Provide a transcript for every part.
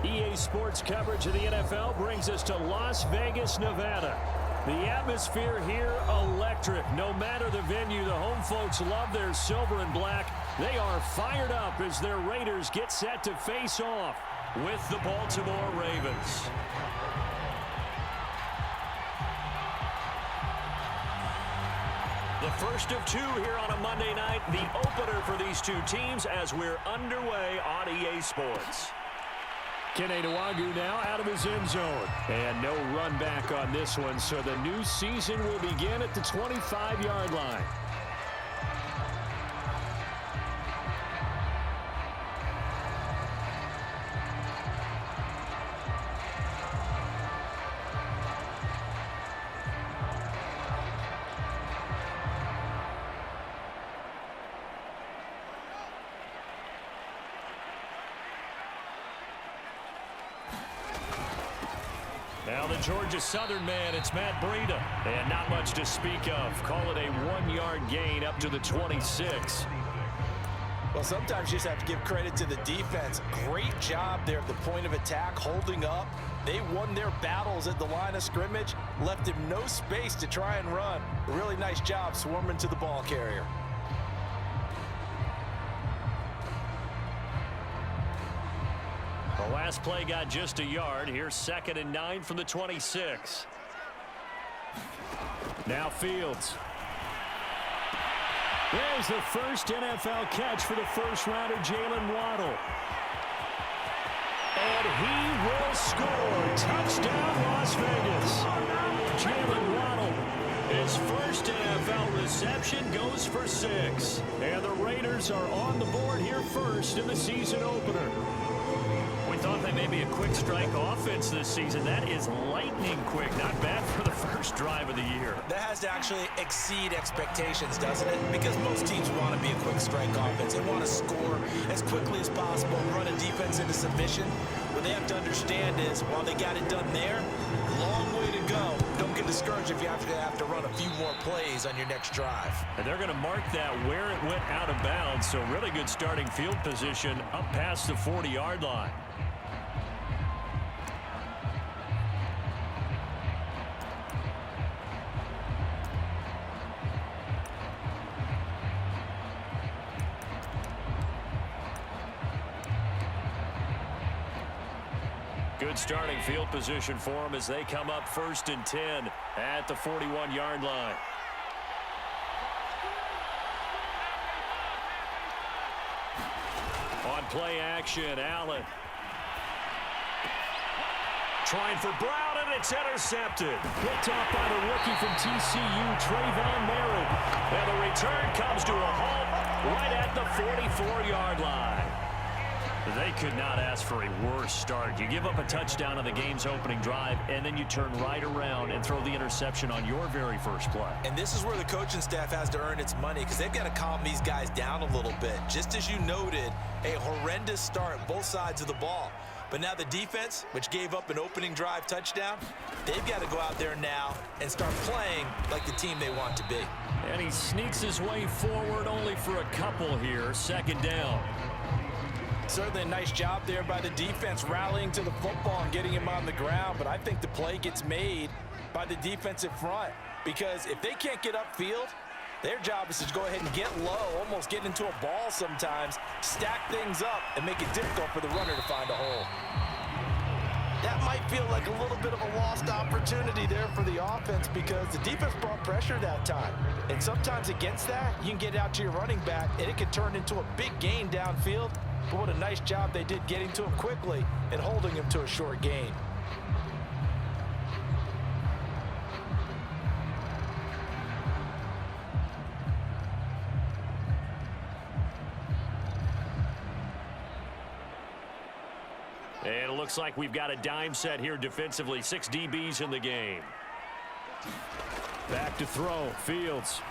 EA Sports coverage of the NFL brings us to Las Vegas, Nevada. The atmosphere here, electric. No matter the venue, the home folks love their silver and black. They are fired up as their Raiders get set to face off with the Baltimore Ravens. The first of two here on a Monday night, the opener for these two teams as we're underway on EA Sports. Kene Nwangwu now out of his end zone. And no run back on this one, so the new season will begin at the 25-yard line. Now the Georgia Southern man, it's Matt Breida. And not much to speak of. Call it a 1-yard gain up to the 26. Well, sometimes you just have to give credit to the defense. Great job there at the point of attack, holding up. They won their battles at the line of scrimmage, left him no space to try and run. A really nice job swarming to the ball carrier. The last play got just a yard. Here's 2nd and 9 from the 26. Now Fields. There's the first NFL catch for the first-rounder, Jalen Waddle. And he will score. Touchdown, Las Vegas. Jalen Waddle, his first NFL reception, goes for 6. And the Raiders are on the board here first in the season opener. We thought they may be a quick strike offense this season. That is lightning quick. Not bad for the first drive of the year. That has to actually exceed expectations, doesn't it? Because most teams want to be a quick strike offense. They want to score as quickly as possible and run a defense into submission. What they have to understand is, while they got it done there, long way to go. Don't get discouraged if you have to run a few more plays on your next drive. And they're going to mark that where it went out of bounds. So really good starting field position up past the 40-yard line. Good starting field position for them as they come up 1st and 10 at the 41-yard line. On play action, Allen. Trying for Brown, and it's intercepted. Picked off by the rookie from TCU, Trayvon Merritt. And the return comes to a halt right at the 44-yard line. They could not ask for a worse start. You give up a touchdown on the game's opening drive, and then you turn right around and throw the interception on your very first play. And this is where the coaching staff has to earn its money, because they've got to calm these guys down a little bit. Just as you noted, a horrendous start both sides of the ball. But now the defense, which gave up an opening drive touchdown, they've got to go out there now and start playing like the team they want to be. And he sneaks his way forward only for a couple here. 2nd down. Certainly a nice job there by the defense rallying to the football and getting him on the ground. But I think the play gets made by the defensive front, because if they can't get upfield, their job is to go ahead and get low, almost get into a ball sometimes, stack things up, and make it difficult for the runner to find a hole. That might feel like a little bit of a lost opportunity there for the offense, because the defense brought pressure that time. And sometimes against that, you can get out to your running back, and it can turn into a big gain downfield. But what a nice job they did getting to him quickly and holding him to a short gain. And it looks like we've got a dime set here defensively. 6 DBs in the game. Back to throw. Fields.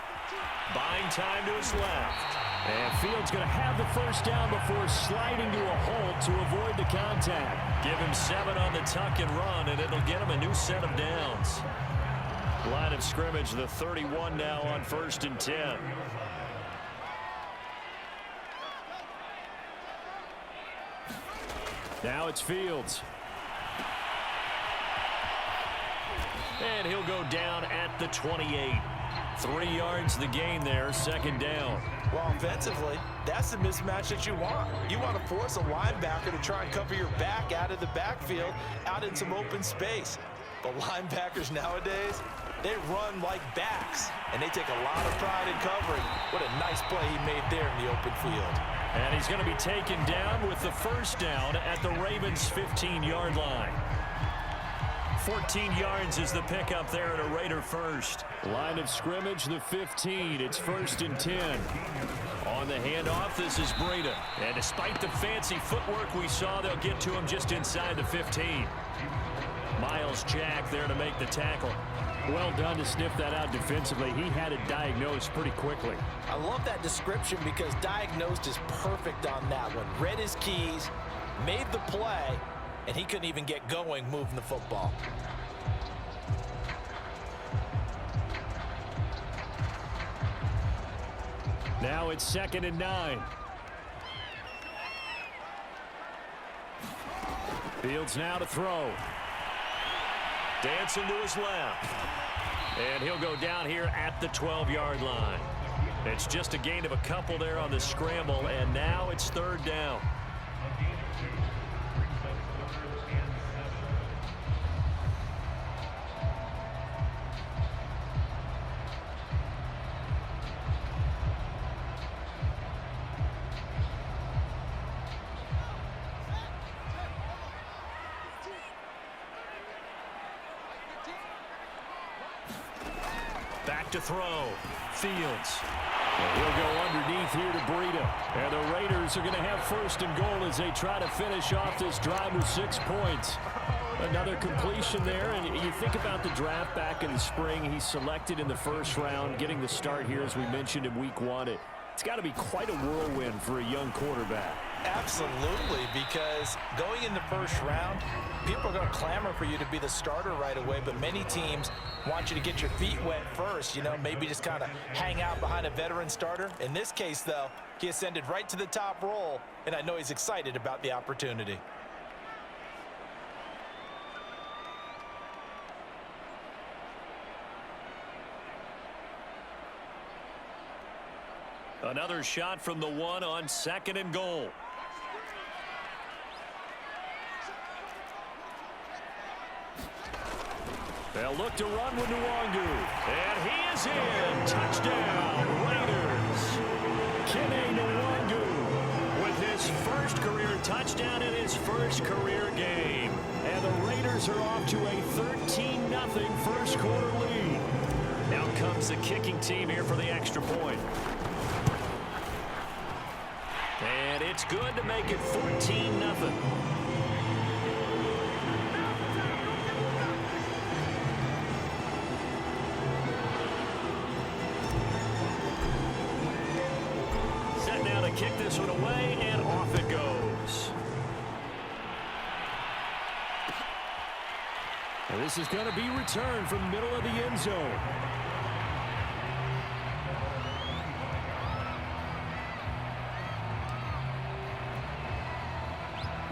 Buying time to his left. And Fields going to have the first down before sliding to a halt to avoid the contact. Give him 7 on the tuck and run, and it'll get him a new set of downs. Line of scrimmage, the 31 now on 1st and 10. Now it's Fields. And he'll go down at the 28. 3 yards the gain there, second down. Well, offensively, that's the mismatch that you want. You want to force a linebacker to try and cover your back out of the backfield, out in some open space. But linebackers nowadays, they run like backs, and they take a lot of pride in covering. What a nice play he made there in the open field. And he's going to be taken down with the first down at the Ravens' 15-yard line. 14 yards is the pickup there at a Raider first. Line of scrimmage, the 15. It's 1st and 10. On the handoff, this is Breida. And despite the fancy footwork we saw, they'll get to him just inside the 15. Miles Jack there to make the tackle. Well done to sniff that out defensively. He had it diagnosed pretty quickly. I love that description because diagnosed is perfect on that one. Read his keys, made the play, and he couldn't even get going moving the football. Now it's 2nd and 9. Fields now to throw. Dancing to his left. And he'll go down here at the 12-yard line. It's just a gain of a couple there on the scramble, and now it's 3rd down. Back to throw. Fields. And he'll go underneath here to Breida. And the Raiders are going to have 1st and goal as they try to finish off this drive with 6 points. Another completion there. And you think about the draft back in the spring. He's selected in the 1st round, getting the start here, as we mentioned, in week 1. It's got to be quite a whirlwind for a young quarterback. Absolutely, because going in the 1st round, people are going to clamor for you to be the starter right away, but many teams want you to get your feet wet first, maybe just kind of hang out behind a veteran starter. In this case, though, he ascended right to the top roll, and I know he's excited about the opportunity. Another shot from the 1 on 2nd and goal. They'll look to run with Nwangu. And he is in. Touchdown, Raiders. Kene Nwangu with his 1st career touchdown in his 1st career game. And the Raiders are off to a 13-0 1st quarter lead. Now comes the kicking team here for the extra point. And it's good to make it 14-0. Set now to kick this one away, and off it goes. And this is going to be returned from the middle of the end zone.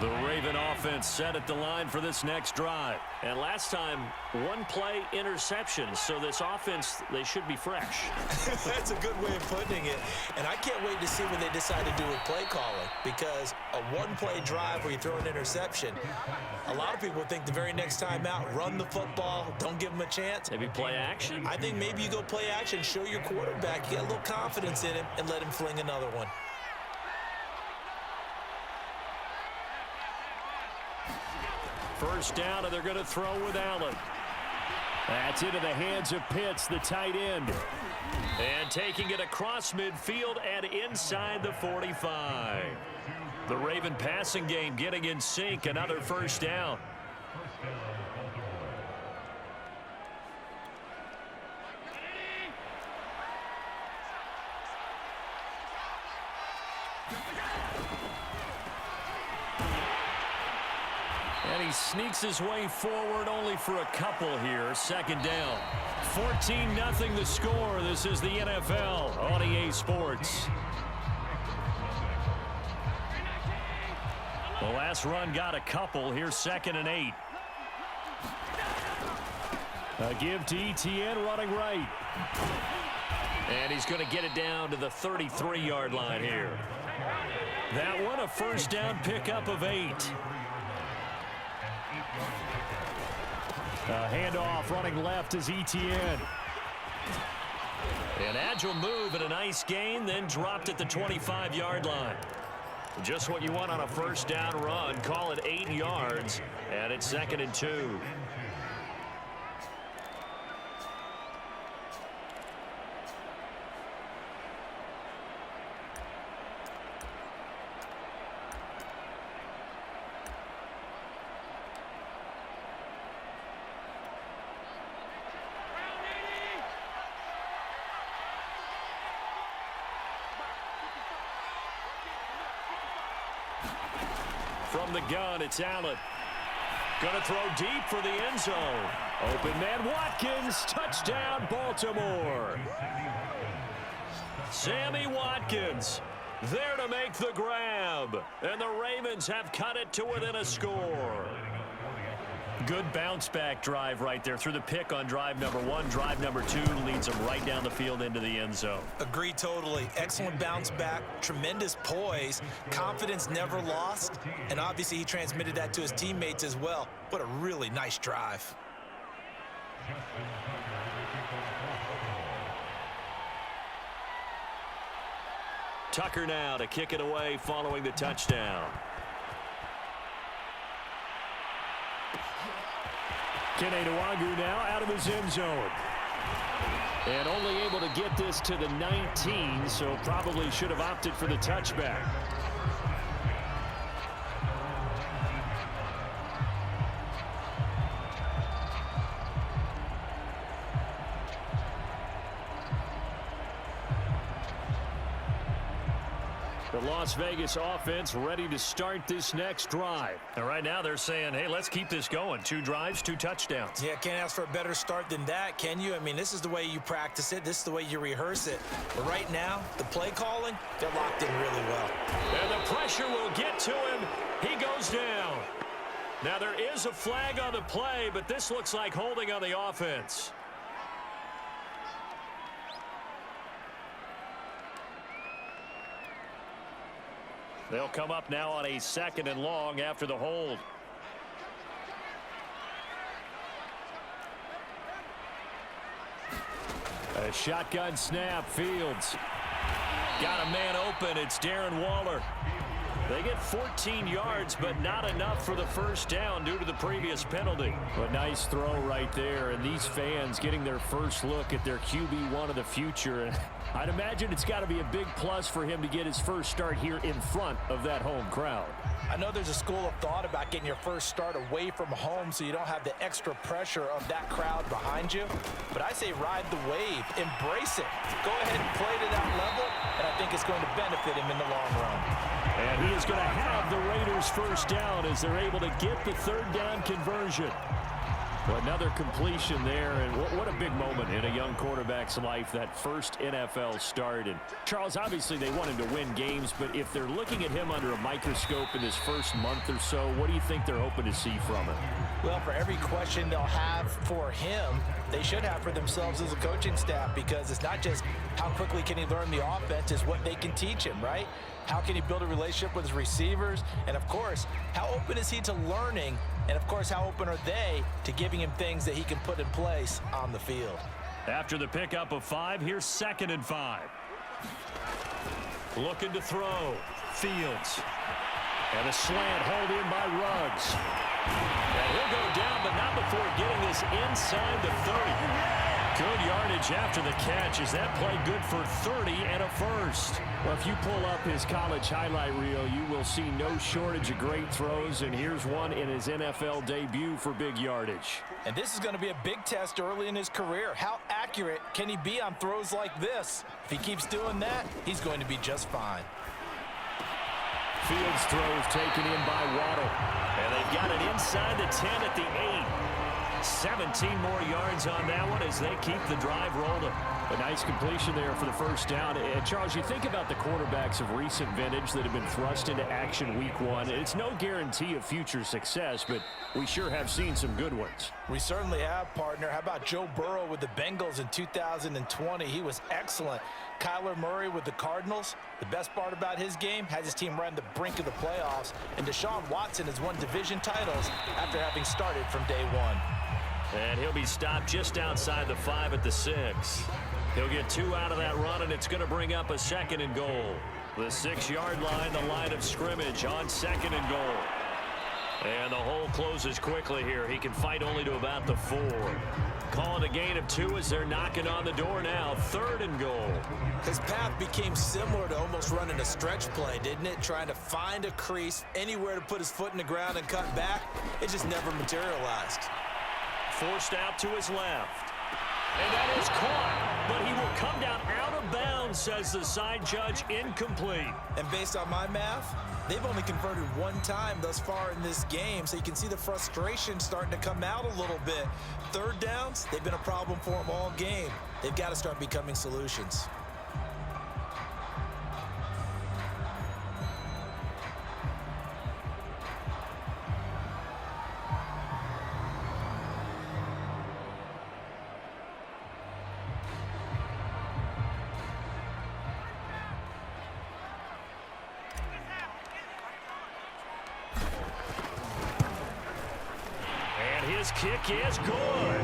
The Raven offense set at the line for this next drive. And last time, 1-play interception. So this offense, they should be fresh. That's a good way of putting it. And I can't wait to see what they decide to do with play calling. Because a 1-play drive where you throw an interception, a lot of people think the very next time out, run the football, don't give them a chance. Maybe play action? I think maybe you go play action, show your quarterback, get a little confidence in him, and let him fling another one. First down, and they're going to throw with Allen. That's into the hands of Pitts, the tight end. And taking it across midfield and inside the 45. The Raven passing game getting in sync, another first down. And he sneaks his way forward only for a couple here. Second down. 14-0 the score. This is the NFL on EA Sports. The last run got a couple. Here's 2nd and 8. A give to Etienne running right. And he's going to get it down to the 33-yard line here. That one a first down pickup of 8. A handoff running left is Etienne. An agile move and a nice gain, then dropped at the 25-yard line. Just what you want on a first down run. Call it 8 yards, and it's 2nd and 2. From the gun, it's Allen. Going to throw deep for the end zone. Open man Watkins. Touchdown, Baltimore. Sammy Watkins there to make the grab. And the Ravens have cut it to within a score. Good bounce-back drive right there through the pick on drive number 1. Drive number 2 leads them right down the field into the end zone. Agree totally. Excellent bounce back, tremendous poise, confidence never lost, and obviously he transmitted that to his teammates as well. What a really nice drive. Tucker now to kick it away following the touchdown. Kene Nwangwu now out of his end zone. And only able to get this to the 19, so probably should have opted for the touchback. The Las Vegas offense ready to start this next drive. And right now they're saying, hey, let's keep this going. 2 drives, 2 touchdowns. Yeah, can't ask for a better start than that, can you? I mean, this is the way you practice it. This is the way you rehearse it. But right now, the play calling, they're locked in really well. And the pressure will get to him. He goes down. Now there is a flag on the play, but this looks like holding on the offense. They'll come up now on a 2nd and long after the hold. A shotgun snap, Fields. Got a man open, it's Darren Waller. They get 14 yards, but not enough for the first down due to the previous penalty. But nice throw right there, and these fans getting their first look at their QB1 of the future. And I'd imagine it's got to be a big plus for him to get his first start here in front of that home crowd. I know there's a school of thought about getting your first start away from home so you don't have the extra pressure of that crowd behind you. But I say ride the wave, embrace it. Go ahead and play to that level, and I think it's going to benefit him in the long run. And he is going to have the Raiders first down as they're able to get the 3rd down conversion. Well, another completion there, and what a big moment in a young quarterback's life, that first NFL start. And Charles, obviously they want him to win games, but if they're looking at him under a microscope in his first month or so, what do you think they're hoping to see from him? Well, for every question they'll have for him, they should have for themselves as a coaching staff, because it's not just how quickly can he learn the offense, it's what they can teach him, right? How can he build a relationship with his receivers? And, of course, how open is he to learning? And, of course, how open are they to giving him things that he can put in place on the field? After the pickup of 5, here's 2nd and 5. Looking to throw. Fields. And a slant hauled in by Ruggs. And he'll go down, but not before getting this inside the 30. Good yardage after the catch. Is that play good for 30 and a first? Well, if you pull up his college highlight reel, you will see no shortage of great throws, and here's one in his NFL debut for big yardage. And this is going to be a big test early in his career. How accurate can he be on throws like this? If he keeps doing that, he's going to be just fine. Fields throws taken in by Waddle. And they've got it inside the 10 at the 8. 17 more yards on that one as they keep the drive rolling. A nice completion there for the first down. And Charles, you think about the quarterbacks of recent vintage that have been thrust into action week one. It's no guarantee of future success, but we sure have seen some good ones. We certainly have, partner. How about Joe Burrow with the Bengals in 2020? He was excellent. Kyler Murray with the Cardinals. The best part about his game has his team right on the brink of the playoffs. And Deshaun Watson has won division titles after having started from day one. And he'll be stopped just outside the 5 at the 6. He'll get 2 out of that run, and it's going to bring up a 2nd and goal. The 6-yard line, the line of scrimmage on 2nd and goal. And the hole closes quickly here. He can fight only to about the 4. Calling a gain of 2 as they're knocking on the door now. 3rd and goal. His path became similar to almost running a stretch play, didn't it? Trying to find a crease, anywhere to put his foot in the ground and cut back. It just never materialized. Forced out to his left. And that is caught, but he will come down out of bounds, says the side judge, incomplete. And based on my math, they've only converted 1 time thus far in this game, so you can see the frustration starting to come out a little bit. 3rd downs, they've been a problem for them all game. They've got to start becoming solutions. His kick is good.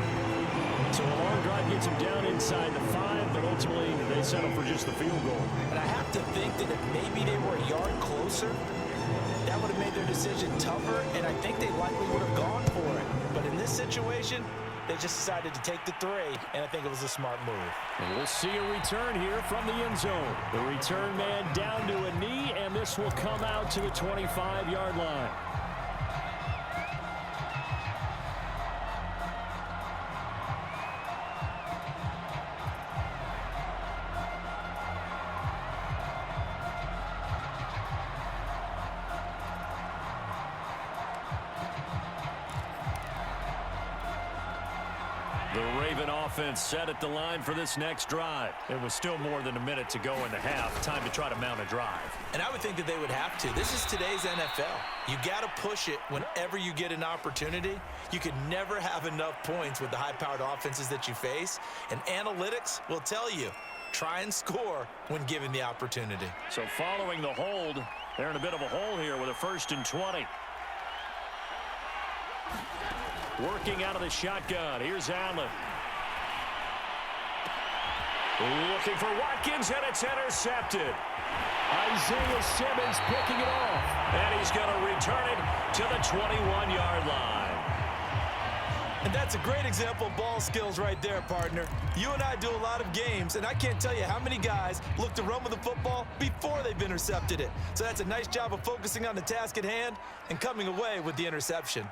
So a long drive gets him down inside the 5, but ultimately they settle for just the field goal. And I have to think that if maybe they were a yard closer, that would have made their decision tougher, and I think they likely would have gone for it. But in this situation, they just decided to take the 3, and I think it was a smart move. And we'll see a return here from the end zone. The return man down to a knee, and this will come out to the 25-yard line. The Raven offense set at the line for this next drive. It was still more than a minute to go in the half. Time to try to mount a drive. And I would think that they would have to. This is today's NFL. You got to push it whenever you get an opportunity. You can never have enough points with the high-powered offenses that you face. And analytics will tell you, try and score when given the opportunity. So following the hold, they're in a bit of a hole here with a 1st and 20. Working out of the shotgun. Here's Allen. Looking for Watkins, and it's intercepted. Isaiah Simmons picking it off. And he's going to return it to the 21-yard line. And that's a great example of ball skills right there, partner. You and I do a lot of games, and I can't tell you how many guys look to run with the football before they've intercepted it. So that's a nice job of focusing on the task at hand and coming away with the interception.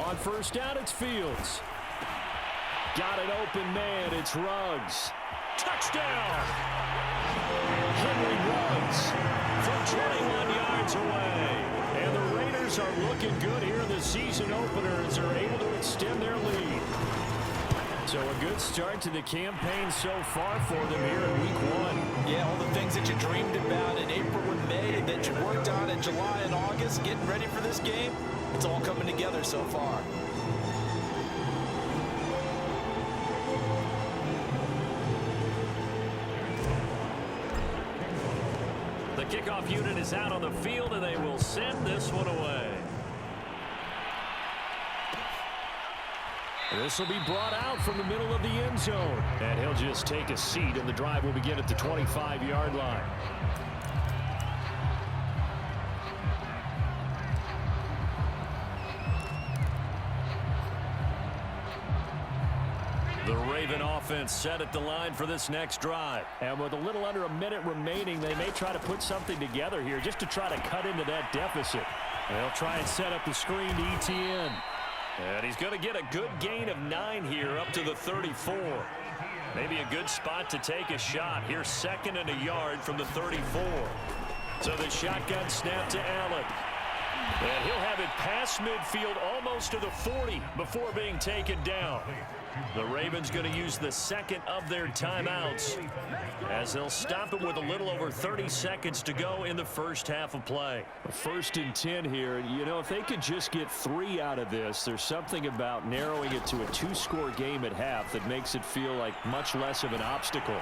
On 1st down, it's Fields. Got an open man. It's Ruggs. Touchdown! Henry Ruggs from 21 yards away. And the Raiders are looking good here in the season opener as they're able to extend their lead. So a good start to the campaign so far for them here in week 1. Yeah, all the things that you dreamed about in April and May that you worked on in July and August, getting ready for this game, it's all coming together so far. The kickoff unit is out on the field, and they will send this one away. This will be brought out from the middle of the end zone. And he'll just take a seat, and the drive will begin at the 25-yard line. The Raven offense set at the line for this next drive. And with a little under a minute remaining, they may try to put something together here just to try to cut into that deficit. They'll try and set up the screen to ETN. And he's going to get a good gain of 9 here up to the 34. Maybe a good spot to take a shot. Here's 2nd and a yard from the 34. So the shotgun snap to Allen. And he'll have it past midfield almost to the 40 before being taken down. The Ravens going to use the second of their timeouts as they'll stop it with a little over 30 seconds to go in the first half of play. 1st and 10 here. You know, if they could just get 3 out of this, there's something about narrowing it to a 2-score game at half that makes it feel like much less of an obstacle.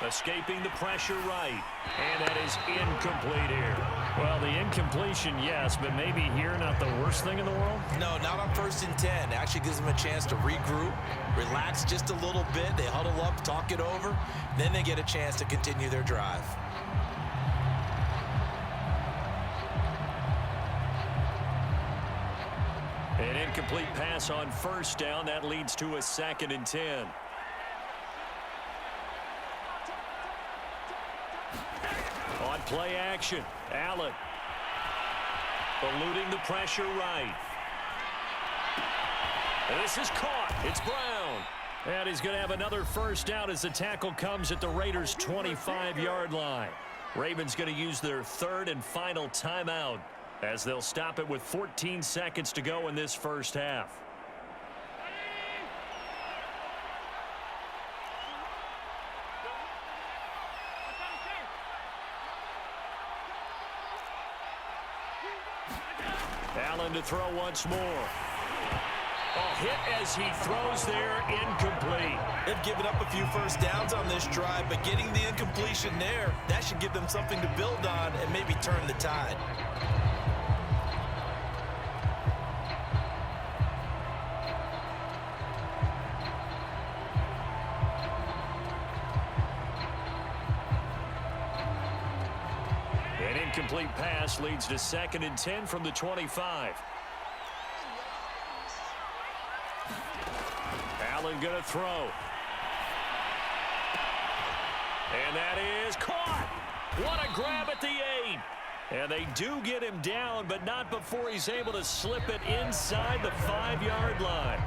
Escaping the pressure right. And that is incomplete here. Well, the incompletion, yes, but maybe here not the worst thing in the world? No, not on 1st and 10. It actually gives them a chance to regroup, relax just a little bit. They huddle up, talk it over. Then they get a chance to continue their drive. An incomplete pass on 1st down. That leads to a 2nd and 10. On play action, Allen. Eluding the pressure right. And this is caught. It's Brown. And he's going to have another 1st down as the tackle comes at the Raiders' 25-yard line. Ravens going to use their 3rd and final timeout as they'll stop it with 14 seconds to go in this first half. Allen to throw once more. Hit as he throws there, incomplete. They've given up a few 1st downs on this drive, but getting the incompletion there, that should give them something to build on and maybe turn the tide. An incomplete pass leads to 2nd and 10 from the 25. Allen going to throw. And that is caught. What a grab at the 8. And they do get him down, but not before he's able to slip it inside the 5-yard line.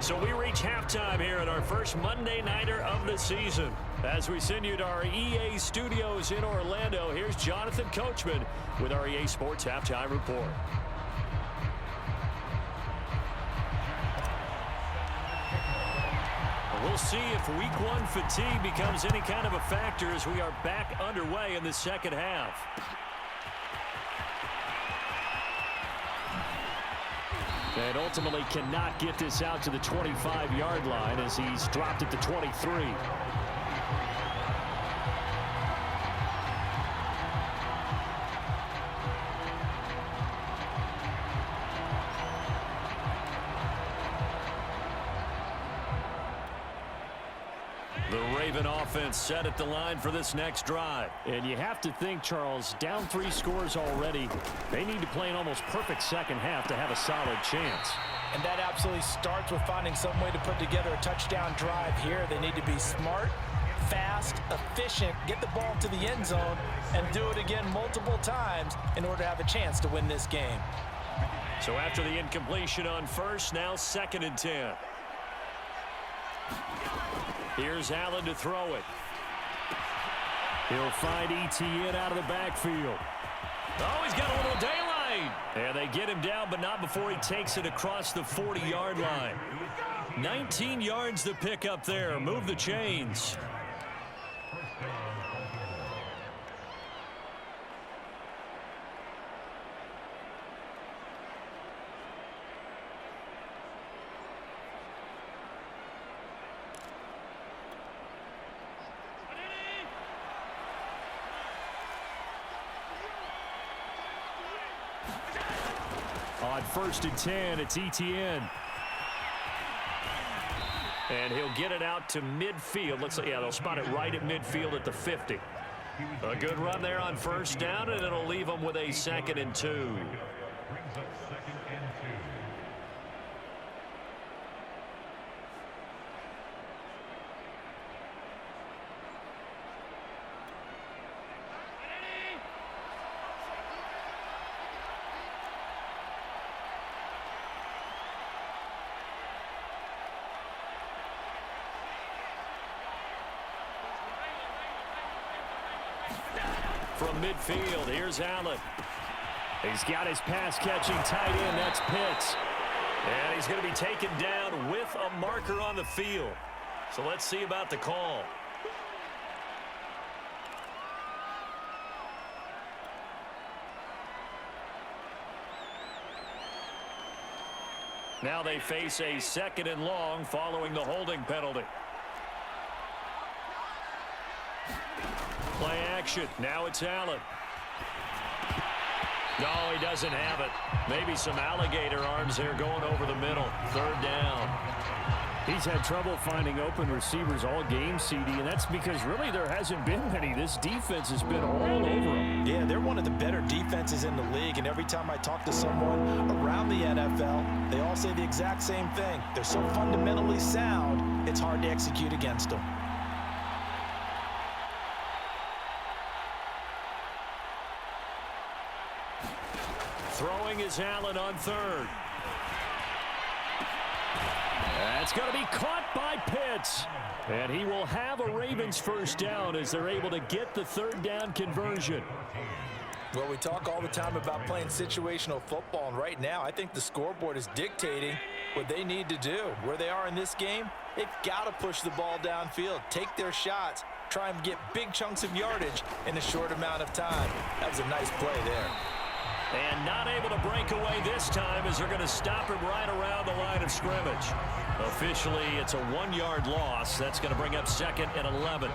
So we reach halftime here at our first Monday Nighter of the season. As we send you to our EA studios in Orlando, here's Jonathan Coachman with our EA Sports Halftime Report. We'll see if week 1 fatigue becomes any kind of a factor as we are back underway in the second half. And ultimately cannot get this out to the 25-yard line as he's dropped at the 23. The Raven offense set at the line for this next drive. And you have to think, Charles, down 3 scores already. They need to play an almost perfect second half to have a solid chance. And that absolutely starts with finding some way to put together a touchdown drive here. They need to be smart, fast, efficient, get the ball to the end zone, and do it again multiple times in order to have a chance to win this game. So after the incompletion on 1st, now 2nd and 10. Here's Allen to throw it. He'll find Etienne out of the backfield. Oh, he's got a little daylight. And they get him down, but not before he takes it across the 40-yard line. 19 yards to pick up there. Move the chains. On 1st and 10, it's Etienne. And he'll get it out to midfield. Looks like, yeah, they'll spot it right at midfield at the 50. A good run there on 1st down, and it'll leave them with a 2nd and 2. From midfield, here's Allen. He's got his pass-catching tight end. That's Pitts. And he's going to be taken down with a marker on the field. So let's see about the call. Now they face a 2nd and long following the holding penalty. Play action. Now it's Allen. No, he doesn't have it. Maybe some alligator arms here going over the middle. 3rd down. He's had trouble finding open receivers all game, CD, and that's because really there hasn't been many. This defense has been all over them. Yeah, they're one of the better defenses in the league, and every time I talk to someone around the NFL, they all say the exact same thing. They're so fundamentally sound, it's hard to execute against them. Throwing is Allen on 3rd. That's going to be caught by Pitts. And he will have a Ravens 1st down as they're able to get the 3rd down conversion. Well, we talk all the time about playing situational football, and right now I think the scoreboard is dictating what they need to do. Where they are in this game, they've got to push the ball downfield, take their shots, try and get big chunks of yardage in a short amount of time. That was a nice play there. And not able to break away this time as they're going to stop him right around the line of scrimmage. Officially, it's a 1-yard loss. That's going to bring up 2nd and 11.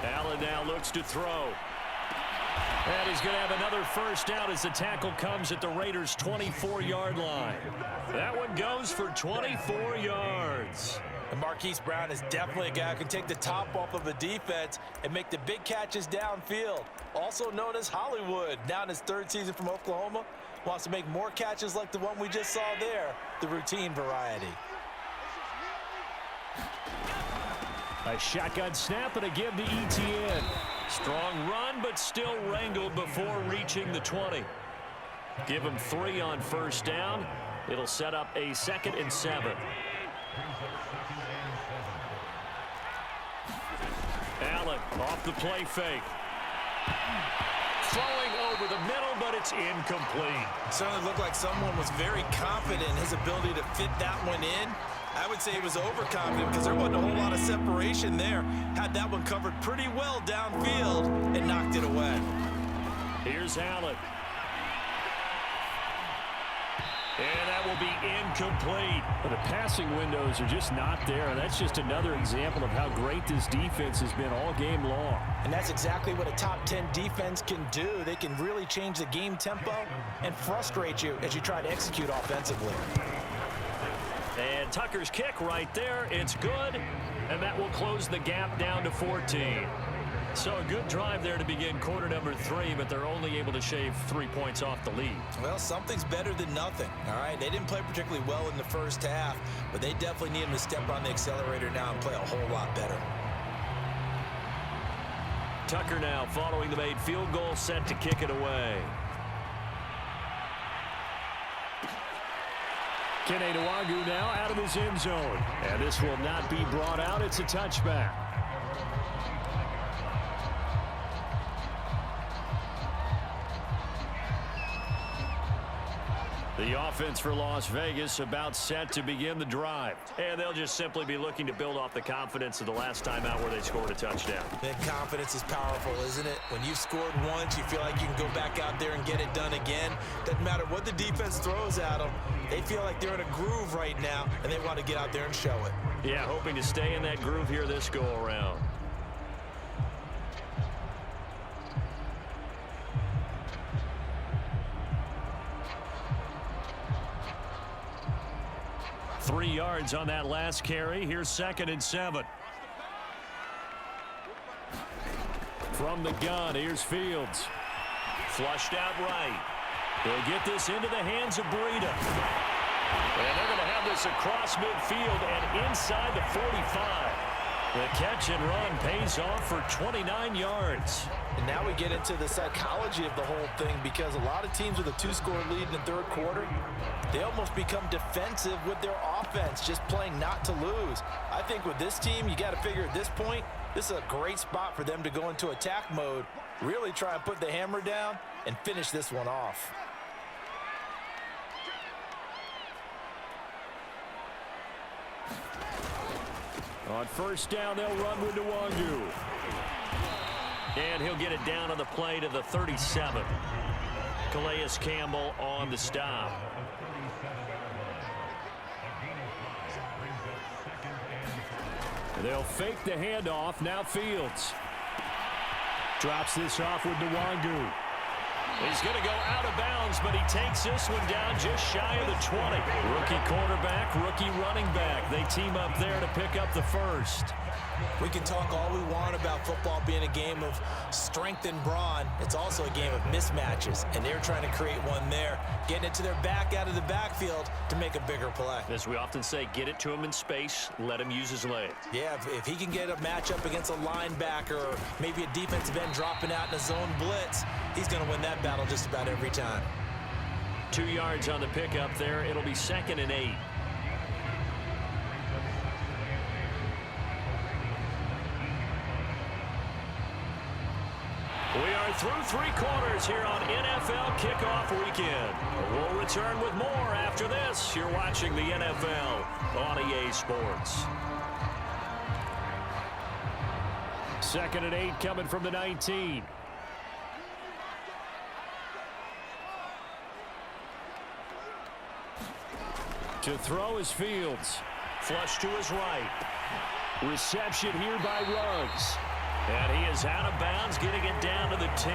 Allen now looks to throw. And he's going to have another 1st down as the tackle comes at the Raiders' 24-yard line. That one goes for 24 yards. And Marquise Brown is definitely a guy who can take the top off of a defense and make the big catches downfield. Also known as Hollywood, now in his 3rd season from Oklahoma, wants to make more catches like the one we just saw there, the routine variety. A shotgun snap and a give to ETN. Strong run, but still wrangled before reaching the 20. Give him 3 on 1st down. It'll set up a 2nd and 7. Allen off the play fake. Throwing over the middle, but it's incomplete. Certainly looked like someone was very confident in his ability to fit that one in. I would say he was overconfident because there wasn't a whole lot of separation there. Had that one covered pretty well downfield and knocked it away. Here's Allen. And that will be incomplete. But the passing windows are just not there. And that's just another example of how great this defense has been all game long. And that's exactly what a top 10 defense can do. They can really change the game tempo and frustrate you as you try to execute offensively. And Tucker's kick right there. It's good. And that will close the gap down to 14. So a good drive there to begin quarter number 3, but they're only able to shave 3 points off the lead. Well, something's better than nothing, all right? They didn't play particularly well in the 1st half, but they definitely need them to step on the accelerator now and play a whole lot better. Tucker now following the made field goal, set to kick it away. Kene Nwagu now out of his end zone. And this will not be brought out. It's a touchback. The offense for Las Vegas about set to begin the drive. And they'll just simply be looking to build off the confidence of the last time out where they scored a touchdown. And confidence is powerful, isn't it? When you've scored once, you feel like you can go back out there and get it done again. Doesn't matter what the defense throws at them. They feel like they're in a groove right now, and they want to get out there and show it. Yeah, hoping to stay in that groove here this go-around. Three yards on that last carry. Here's 2nd and 7. From the gun, here's Fields. Flushed out right. They'll get this into the hands of Breida. And they're going to have this across midfield and inside the 45. The catch and run pays off for 29 yards. And now we get into the psychology of the whole thing, because a lot of teams with a 2-score lead in the third quarter, they almost become defensive with their offense, just playing not to lose. I think with this team, you got to figure at this point, this is a great spot for them to go into attack mode, really try and put the hammer down and finish this one off. On first down, they'll run with Nwangu. And he'll get it down on the play to the 37. Calais Campbell on the stop. They'll fake the handoff. Now Fields drops this off with Nwangu. He's going to go out of bounds, but he takes this one down just shy of the 20. Rookie quarterback, rookie running back. They team up there to pick up the first. We can talk all we want about football being a game of strength and brawn. It's also a game of mismatches, and they're trying to create one there, getting it to their back out of the backfield to make a bigger play. As we often say, get it to him in space, let him use his legs. Yeah, if he can get a matchup against a linebacker or maybe a defensive end dropping out in a zone blitz, he's going to win that battle just about every time. 2 yards on the pickup there. It'll be 2nd and 8. We are through 3 quarters here on NFL Kickoff Weekend. We'll return with more after this. You're watching the NFL on EA Sports. 2nd and 8 coming from the 19. To throw is Fields. Flush to his right. Reception here by Ruggs. And he is out of bounds, getting it down to the 10.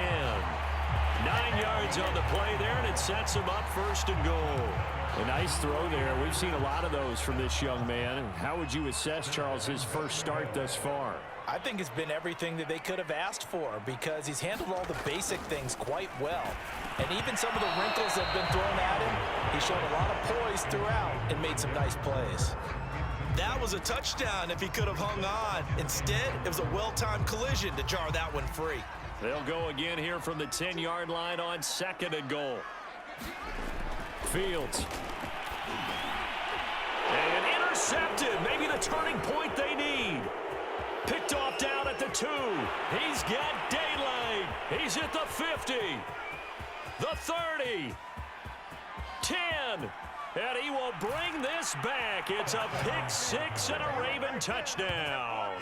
9 yards on the play there, and it sets him up 1st and goal. A nice throw there. We've seen a lot of those from this young man. How would you assess, Charles, his first start thus far? I think it's been everything that they could have asked for, because he's handled all the basic things quite well. And even some of the wrinkles that have been thrown at him, he's shown a lot of poise throughout and made some nice plays. That was a touchdown if he could have hung on. Instead, it was a well-timed collision to jar that one free. They'll go again here from the 10-yard line on 2nd and goal. Fields. And intercepted. Maybe the turning point they need. Picked off down at the 2. He's got daylight. He's at the 50. The 30. 10. And he will bring this back. It's a pick 6 and a Raven touchdown.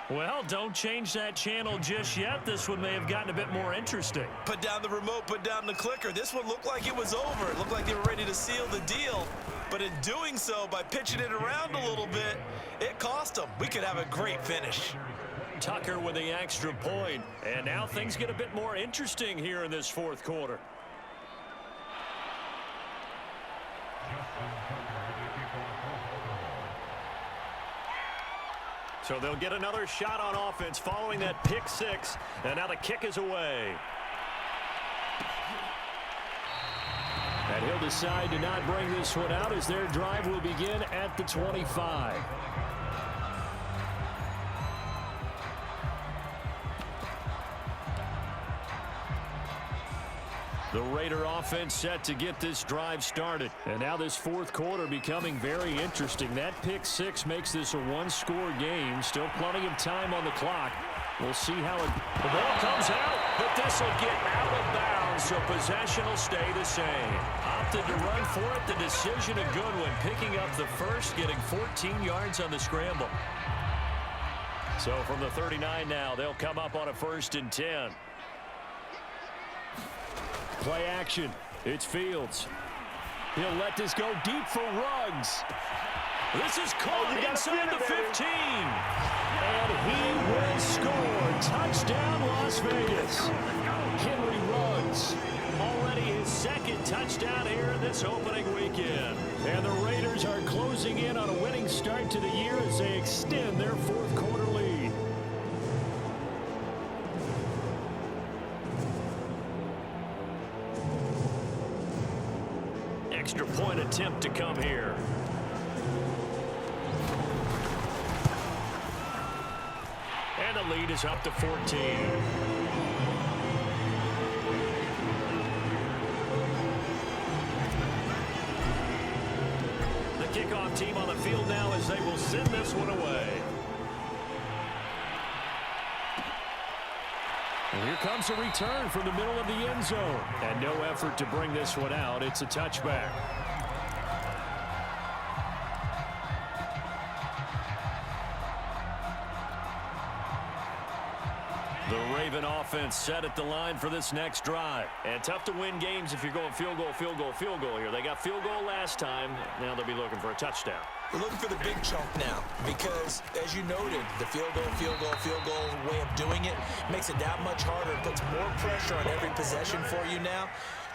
Well, don't change that channel just yet. This one may have gotten a bit more interesting. Put down the remote, put down the clicker. This one looked like it was over. It looked like they were ready to seal the deal. But in doing so, by pitching it around a little bit, it cost them. We could have a great finish. Tucker with the extra point. And now things get a bit more interesting here in this 4th quarter. So they'll get another shot on offense following that pick 6. And now the kick is away. And he'll decide to not bring this one out as their drive will begin at the 25. The Raider offense set to get this drive started. And now this 4th quarter becoming very interesting. That pick 6 makes this a 1-score game. Still plenty of time on the clock. We'll see how the ball comes out, but this will get out of bounds, so possession will stay the same. Opted to run for it. The decision a good one, picking up the first, getting 14 yards on the scramble. So from the 39 now, they'll come up on a 1st and 10. Play action. It's Fields. He'll let this go deep for Ruggs. This is caught inside the 15. And he will score. Touchdown, Las Vegas. Henry Ruggs. Already his 2nd touchdown here this opening weekend. And the Raiders are closing in on a winning start to the year as they extend their 4th quarter lead. Extra point attempt to come here. lead is up to 14. Kickoff team on the field now as they will send this one away. And here comes a return from the middle of the end zone. And no effort to bring this one out. It's a touchback. The Raven offense set at the line for this next drive. And tough to win games if you're going field goal, field goal, field goal here. They got field goal last time. Now they'll be looking for a touchdown. We're looking for the big chunk now because, as you noted, the field goal way of doing it makes it that much harder. It puts more pressure on every possession for you now.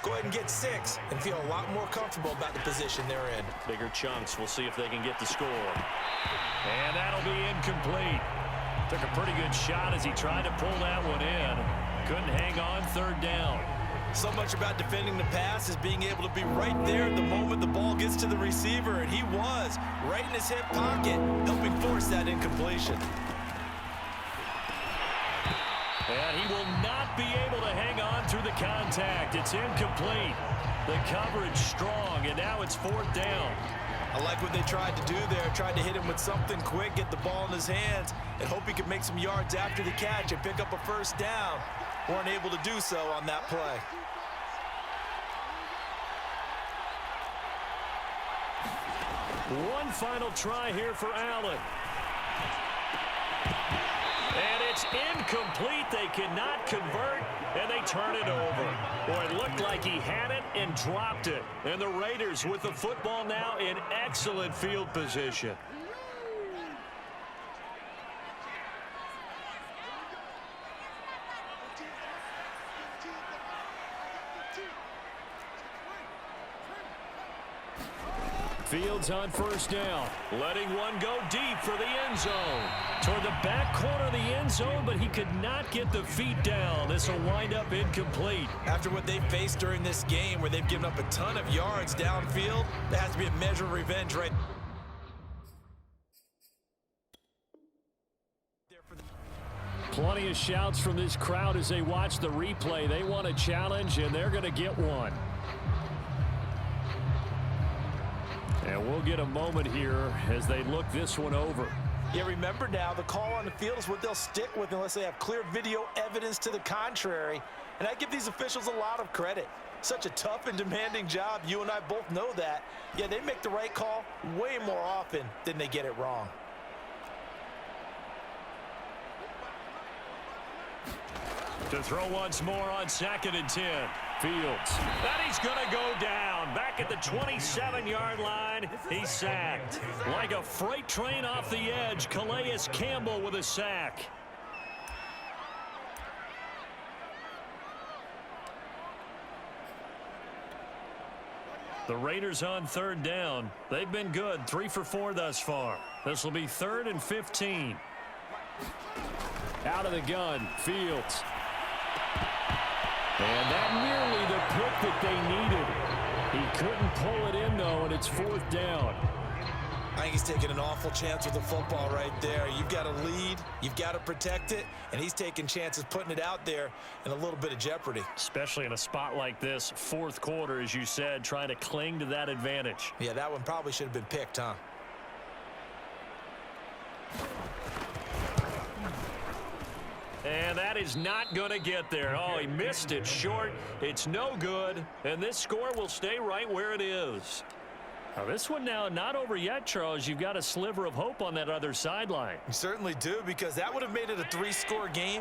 Go ahead and get 6 and feel a lot more comfortable about the position they're in. Bigger chunks. We'll see if they can get the score. And that'll be incomplete. Took a pretty good shot as he tried to pull that one in. Couldn't hang on, third down. So much about defending the pass is being able to be right there at the moment the ball gets to the receiver, and he was right in his hip pocket, helping force that incompletion. And he will not be able to hang on through the contact. It's incomplete. The coverage strong, and now it's fourth down. I like what they tried to do there. Tried to hit him with something quick, get the ball in his hands, and hope he could make some yards after the catch and pick up a first down. Weren't able to do so on that play. One final try here for Allen. And it's incomplete. They cannot convert, and they turn it over. Boy, it looked like he had it and dropped it. And the Raiders with the football now in excellent field position. Fields on first down, letting one go deep for the end zone. Toward the back corner of the end zone, but he could not get the feet down. This will wind up incomplete. After what they faced during this game, where they've given up a ton of yards downfield, there has to be a measure of revenge right there. Plenty of shouts from this crowd as they watch the replay. They want a challenge, and they're going to get one. And we'll get a moment here as they look this one over. Yeah, remember now, the call on the field is what they'll stick with unless they have clear video evidence to the contrary. And I give these officials a lot of credit. Such a tough and demanding job. You and I both know that. Yeah, they make the right call way more often than they get it wrong. To throw once more on 2nd and 10. Fields. And he's going to go down. Back at the 27-yard line. He's sacked. Like a freight train off the edge, Calais Campbell with a sack. The Raiders on third down. They've been good. 3 for 4 thus far. This will be 3rd and 15. Out of the gun. Fields. And that nearly the pick that they needed. He couldn't pull it in, though, and it's 4th down. I think he's taking an awful chance with the football right there. You've got to lead, you've got to protect it, and he's taking chances putting it out there in a little bit of jeopardy. Especially in a spot like this, 4th quarter, as you said, trying to cling to that advantage. Yeah, that one probably should have been picked, huh? And that is not going to get there. Oh, he missed it short. It's no good. And this score will stay right where it is. Now, this one now not over yet, Charles. You've got a sliver of hope on that other sideline. You certainly do, because that would have made it a 3-score game,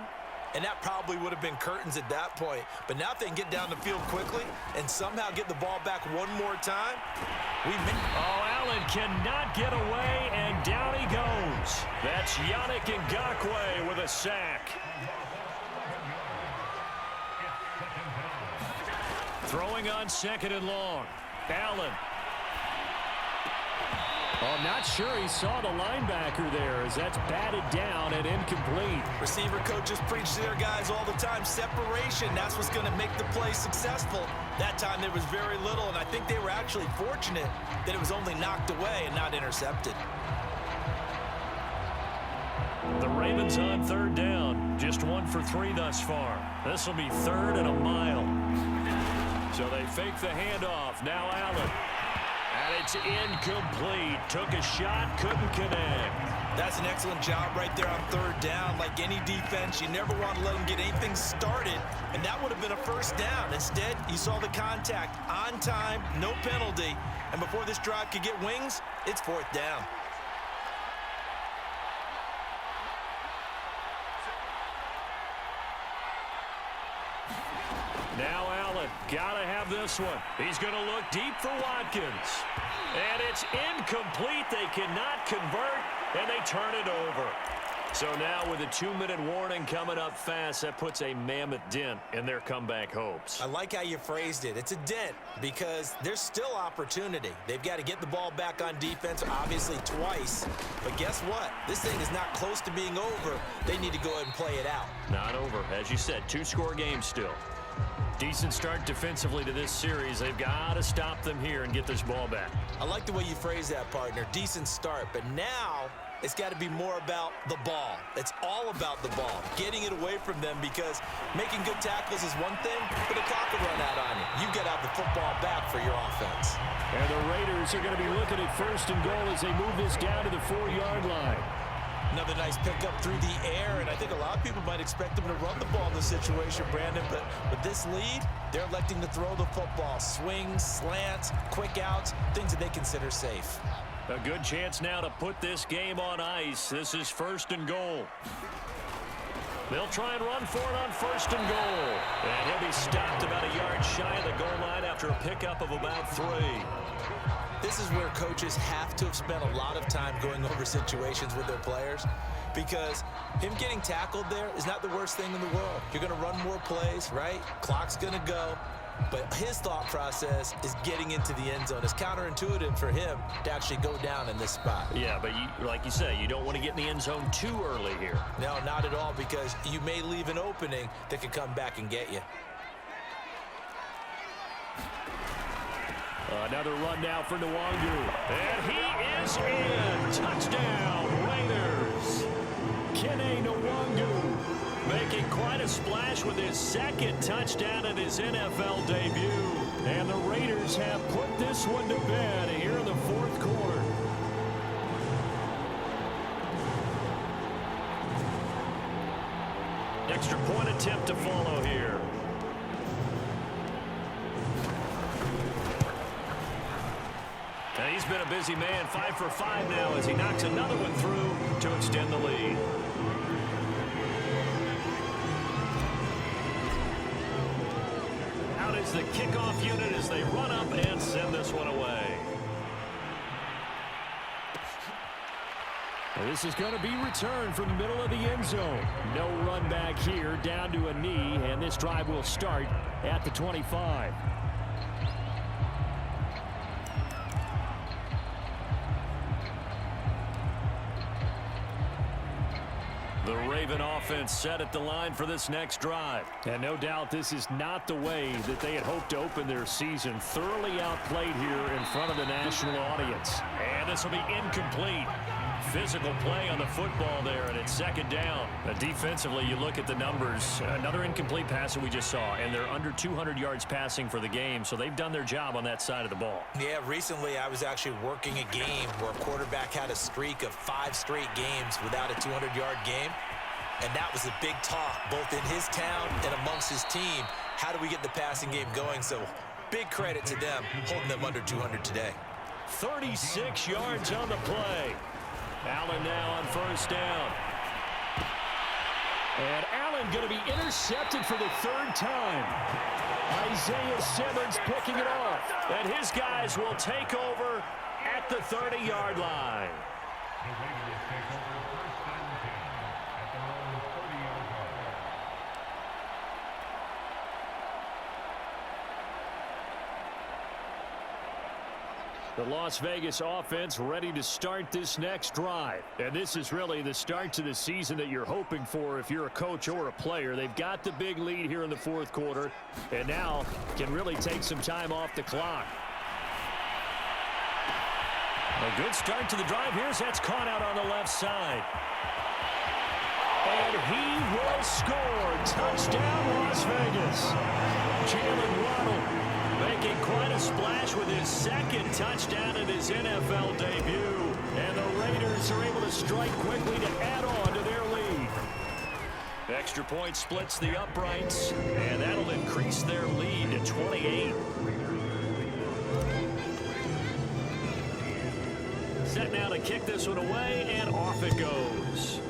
and that probably would have been curtains at that point. But now if they can get down the field quickly and somehow get the ball back one more time, Allen cannot get away, and down he goes. That's Yannick Ngakoue with a sack. Throwing on 2nd and long. Allen. Oh, I'm not sure he saw the linebacker there as that's batted down and incomplete. Receiver coaches preach to their guys all the time. Separation, that's what's going to make the play successful. That time there was very little, and I think they were actually fortunate that it was only knocked away and not intercepted. The Ravens on third down. just 1 for 3 thus far. This will be 3rd and a mile. So they fake the handoff. Now Allen. And it's incomplete. Took a shot, couldn't connect. That's an excellent job right there on 3rd down. Like any defense, you never want to let them get anything started, and that would have been a 1st down. Instead, you saw the contact on time, no penalty, and before this drive could get wings, it's 4th down. Now Allen, gotta have this one. He's gonna look deep for Watkins. And it's incomplete. They cannot convert, and they turn it over. So now with a 2-minute warning coming up fast, that puts a mammoth dent in their comeback hopes. I like how you phrased it. It's a dent because there's still opportunity. They've got to get the ball back on defense, obviously twice. But guess what? This thing is not close to being over. They need to go ahead and play it out. Not over. As you said, 2-score game still. Decent start defensively to this series. They've got to stop them here and get this ball back. I like the way you phrase that, partner. Decent start. But now it's got to be more about the ball. It's all about the ball. Getting it away from them, because making good tackles is one thing, but the clock will run out on you. You've got to have the football back for your offense. And the Raiders are going to be looking at 1st and goal as they move this down to the 4-yard line. Another nice pickup through the air, and I think a lot of people might expect them to run the ball in this situation, Brandon, but with this lead, they're electing to throw the football. Swings, slants, quick outs, things that they consider safe. A good chance now to put this game on ice. This is 1st and goal. They'll try and run for it on 1st and goal. And he'll be stopped about a yard shy of the goal line after a pickup of about 3. This is where coaches have to have spent a lot of time going over situations with their players, because him getting tackled there is not the worst thing in the world. You're going to run more plays, right? Clock's going to go. But his thought process is getting into the end zone. It's counterintuitive for him to actually go down in this spot. Yeah, but like you say, you don't want to get in the end zone too early here. No, not at all, because you may leave an opening that could come back and get you. Another run now for Nwangu. And he is in. Touchdown, Raiders. Kene Nwangu making quite a splash with his 2nd touchdown in his NFL debut. And the Raiders have put this one to bed here in the 4th quarter. Extra point attempt to follow here. And he's been a busy man, 5 for 5 now as he knocks another one through to extend the lead. Out is the kickoff unit as they run up and send this one away. And this is going to be returned from the middle of the end zone. No run back here, down to a knee, and this drive will start at the 25. The Raven offense set at the line for this next drive. And no doubt this is not the way that they had hoped to open their season. Thoroughly outplayed here in front of the national audience. And this will be incomplete. Physical play on the football there, and it's 2nd down. Defensively, you look at the numbers. Another incomplete pass that we just saw, and they're under 200 yards passing for the game, so they've done their job on that side of the ball. Yeah, recently I was actually working a game where a quarterback had a streak of 5 straight games without a 200-yard game, and that was a big talk, both in his town and amongst his team. How do we get the passing game going? So big credit to them, holding them under 200 today. 36 yards on the play. Allen now on 1st down. And Allen going to be intercepted for the 3rd time. Isaiah Simmons picking it off. And his guys will take over at the 30-yard line. The Las Vegas offense ready to start this next drive. And this is really the start to the season that you're hoping for if you're a coach or a player. They've got the big lead here in the 4th quarter, and now can really take some time off the clock. A good start to the drive. Here's that's caught out on the left side. And he will score. Touchdown, Las Vegas. Jalen Waddle making quite a splash with his second touchdown in his NFL debut. And the Raiders are able to strike quickly to add on to their lead. Extra point splits the uprights, and that'll increase their lead to 28. Set now to kick this one away, and off it goes.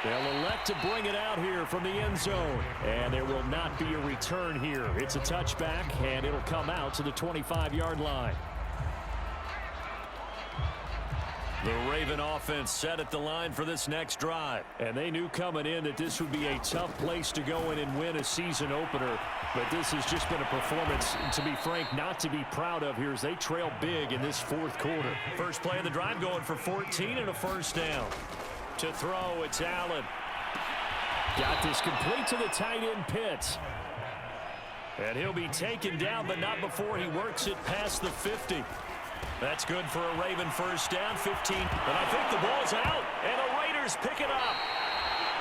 They'll elect to bring it out here from the end zone. And there will not be a return here. It's a touchback, and it'll come out to the 25-yard line. The Raven offense set at the line for this next drive. And they knew coming in that this would be a tough place to go in and win a season opener. But this has just been a performance, to be frank, not to be proud of here as they trail big in this fourth quarter. First play of the drive going for 14 and a first down. To throw, it's Allen. Got this complete to the tight end Pitts. And he'll be taken down, but not before he works it past the 50. That's good for a Raven first down, 15. But I think the ball's out, and the Raiders pick it up.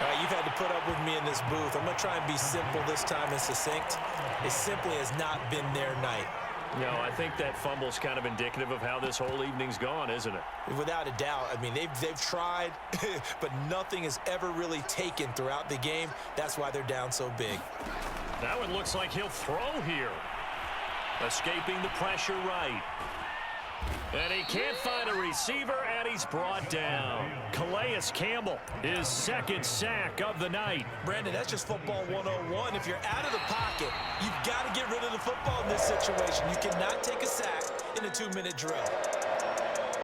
All right, you've had to put up with me in this booth. I'm going to try and be simple this time and succinct. It simply has not been their night. No, I think that fumble's kind of indicative of how this whole evening's gone, isn't it? Without a doubt. I mean, they've tried, but nothing is ever really taken throughout the game. That's why they're down so big. That one looks like he'll throw here. Escaping the pressure right. And he can't find a receiver, and he's brought down. Calais Campbell, his second sack of the night. Brandon, that's just football 101. If you're out of the pocket, you've got to get rid of the football in this situation. You cannot take a sack in a 2-minute drill.